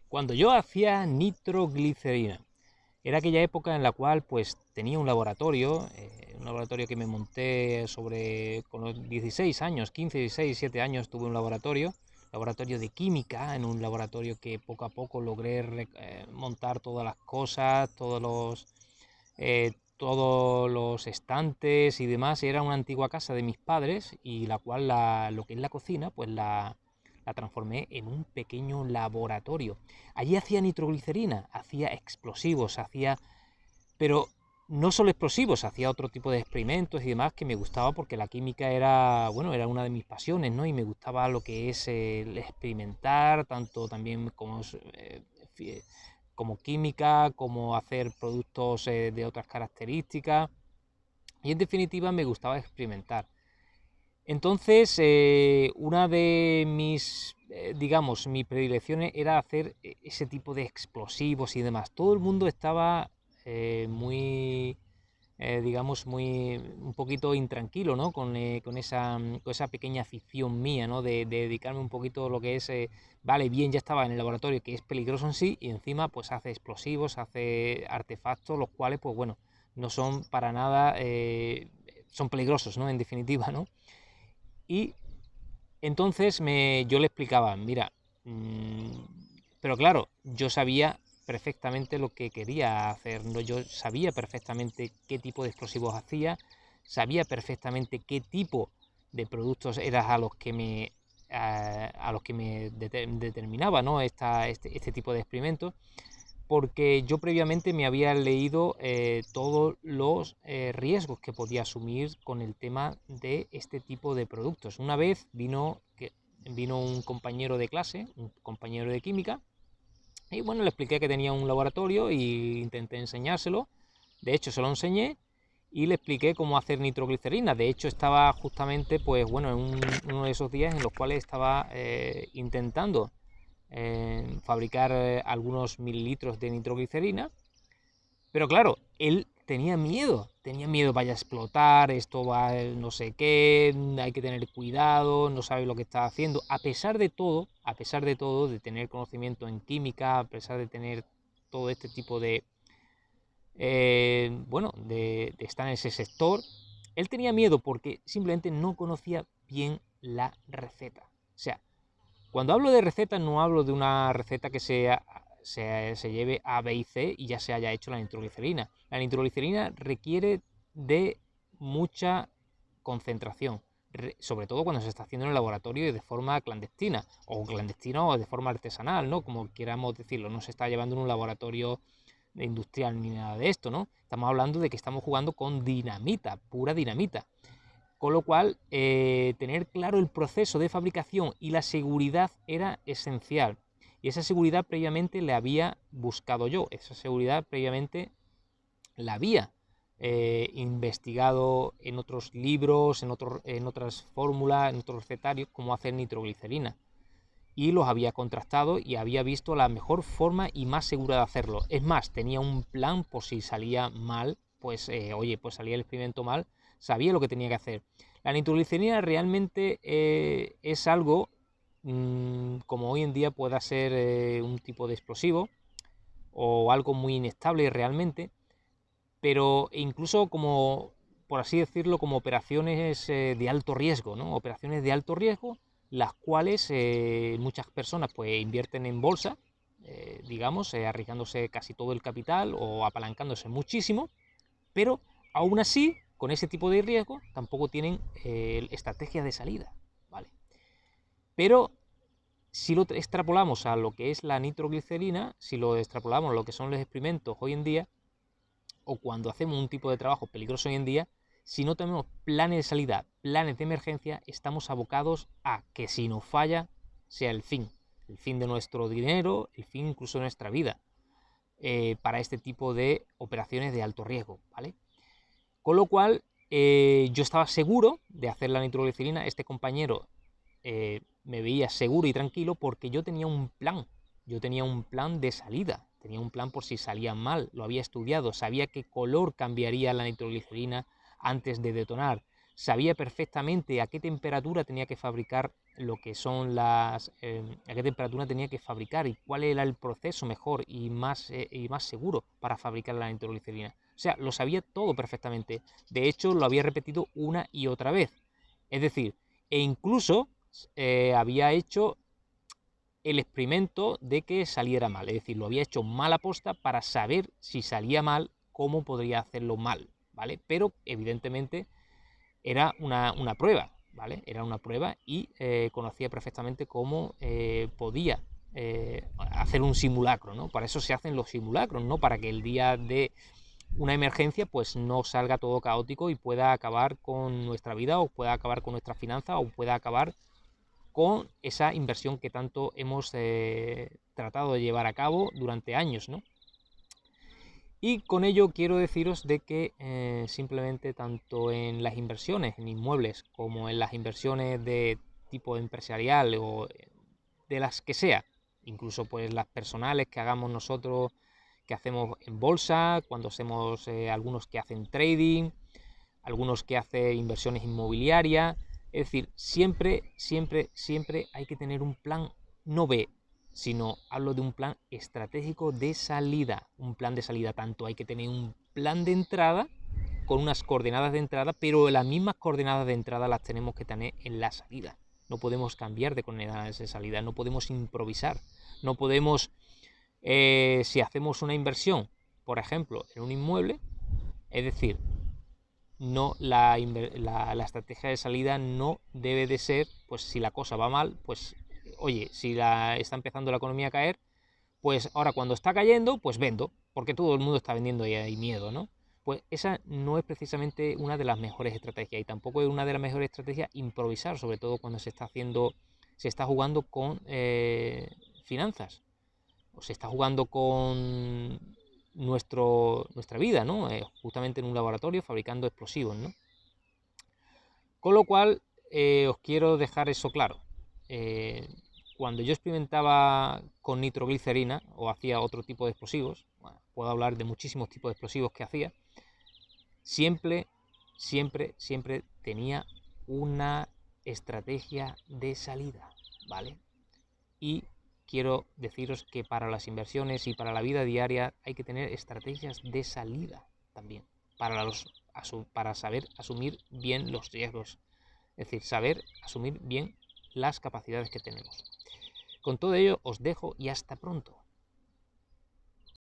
Cuando yo hacía nitroglicerina, era aquella época en la cual pues tenía un laboratorio que me monté con los 16 años, 15, 16, 17 años tuve un laboratorio de química, en un laboratorio que poco a poco logré montar todas las cosas, todos los estantes y demás. Era una antigua casa de mis padres y la cual lo que es la cocina pues la transformé en un pequeño laboratorio. Allí hacía nitroglicerina, hacía explosivos, pero no solo explosivos, hacía otro tipo de experimentos y demás que me gustaba porque la química era, bueno, era una de mis pasiones, ¿no? Y me gustaba lo que es el experimentar, tanto también como química, como hacer productos de otras características. Y en definitiva me gustaba experimentar. Entonces, una de mis predilecciones era hacer ese tipo de explosivos y demás. Todo el mundo estaba muy, un poquito intranquilo, ¿no? Con esa pequeña afición mía, ¿no? De dedicarme un poquito a lo que es, vale, bien, ya estaba en el laboratorio, que es peligroso en sí, y encima, pues hace explosivos, hace artefactos, los cuales, pues bueno, no son para nada, son peligrosos, ¿no? En definitiva, ¿no? Y entonces yo le explicaba, mira, mmm, pero claro, yo sabía perfectamente lo que quería hacer, ¿no? Yo sabía perfectamente qué tipo de explosivos hacía, sabía perfectamente qué tipo de productos eran a los que me determinaba, ¿no? Este tipo de experimentos, porque yo previamente me había leído todos los riesgos que podía asumir con el tema de este tipo de productos. Una vez vino un compañero de clase, un compañero de química, y bueno, le expliqué que tenía un laboratorio y intenté enseñárselo. De hecho, se lo enseñé y le expliqué cómo hacer nitroglicerina. De hecho, estaba justamente, pues bueno, uno de esos días en los cuales estaba intentando fabricar algunos mililitros de nitroglicerina, pero claro, él tenía miedo, vaya a explotar, esto va no sé qué, hay que tener cuidado, no sabe lo que está haciendo, a pesar de todo, de tener conocimiento en química, a pesar de tener todo este tipo de estar en ese sector, él tenía miedo porque simplemente no conocía bien la receta. O sea, cuando hablo de receta, no hablo de una receta que se lleve A, B y C y ya se haya hecho la nitroglicerina. La nitroglicerina requiere de mucha concentración, sobre todo cuando se está haciendo en el laboratorio y de forma clandestina o de forma artesanal, ¿no? Como queramos decirlo, no se está llevando en un laboratorio industrial ni nada de esto, ¿no? Estamos hablando de que estamos jugando con dinamita, pura dinamita. Con lo cual, tener claro el proceso de fabricación y la seguridad era esencial. Y esa seguridad previamente la había buscado yo, esa seguridad previamente la había investigado en otros libros, en otras fórmulas, en otros recetarios, cómo hacer nitroglicerina. Y los había contrastado y había visto la mejor forma y más segura de hacerlo. Es más, tenía un plan por si salía mal, pues oye, pues salía el experimento mal, sabía lo que tenía que hacer. La nitroglicerina realmente es algo como hoy en día pueda ser un tipo de explosivo o algo muy inestable realmente, pero incluso como, por así decirlo, como operaciones de alto riesgo, ¿no? Operaciones de alto riesgo, las cuales muchas personas pues invierten en bolsa, digamos, arriesgándose casi todo el capital o apalancándose muchísimo, pero aún así, con ese tipo de riesgo, tampoco tienen estrategia de salida, ¿vale? Pero si lo extrapolamos a lo que es la nitroglicerina, si lo extrapolamos a lo que son los experimentos hoy en día, o cuando hacemos un tipo de trabajo peligroso hoy en día, si no tenemos planes de salida, planes de emergencia, estamos abocados a que si nos falla sea el fin de nuestro dinero, el fin incluso de nuestra vida, para este tipo de operaciones de alto riesgo, ¿vale? Con lo cual, yo estaba seguro de hacer la nitroglicerina, este compañero me veía seguro y tranquilo porque yo tenía un plan de salida, tenía un plan por si salía mal, lo había estudiado, sabía qué color cambiaría la nitroglicerina antes de detonar, sabía perfectamente a qué temperatura tenía que fabricar lo que son las... a qué temperatura tenía que fabricar y cuál era el proceso mejor y más seguro para fabricar la nitroglicerina. O sea, lo sabía todo perfectamente. De hecho, lo había repetido una y otra vez. Es decir, e incluso había hecho el experimento de que saliera mal. Es decir, lo había hecho mal a posta para saber si salía mal, cómo podría hacerlo mal, ¿vale? Pero evidentemente era una prueba, ¿vale? Era una prueba y conocía perfectamente cómo podía hacer un simulacro, ¿no? Para eso se hacen los simulacros, ¿no? Para que el día de una emergencia pues no salga todo caótico y pueda acabar con nuestra vida o pueda acabar con nuestras finanzas o pueda acabar con esa inversión que tanto hemos tratado de llevar a cabo durante años, ¿no? Y con ello quiero deciros de que simplemente tanto en las inversiones en inmuebles como en las inversiones de tipo empresarial o de las que sea, incluso pues las personales que hagamos nosotros, que hacemos en bolsa, cuando hacemos algunos que hacen trading, algunos que hacen inversiones inmobiliarias, es decir, siempre hay que tener un plan no B, sino hablo de un plan estratégico de salida. Un plan de salida, tanto hay que tener un plan de entrada con unas coordenadas de entrada, pero las mismas coordenadas de entrada las tenemos que tener en la salida. No podemos cambiar de coordenadas de salida, no podemos improvisar, no podemos, si hacemos una inversión, por ejemplo, en un inmueble, es decir, no la estrategia de salida no debe de ser, pues si la cosa va mal, pues oye, si está empezando la economía a caer, pues ahora cuando está cayendo, pues vendo, porque todo el mundo está vendiendo y hay miedo, ¿no? Pues esa no es precisamente una de las mejores estrategias y tampoco es una de las mejores estrategias improvisar, sobre todo cuando se está jugando con finanzas o se está jugando con nuestra vida, ¿no? Justamente en un laboratorio fabricando explosivos, ¿no? Con lo cual, os quiero dejar eso claro. Cuando yo experimentaba con nitroglicerina o hacía otro tipo de explosivos, bueno, puedo hablar de muchísimos tipos de explosivos que hacía, siempre tenía una estrategia de salida, ¿vale? Y quiero deciros que para las inversiones y para la vida diaria hay que tener estrategias de salida también, para saber asumir bien los riesgos, es decir, saber asumir bien las capacidades que tenemos. Con todo ello os dejo y hasta pronto.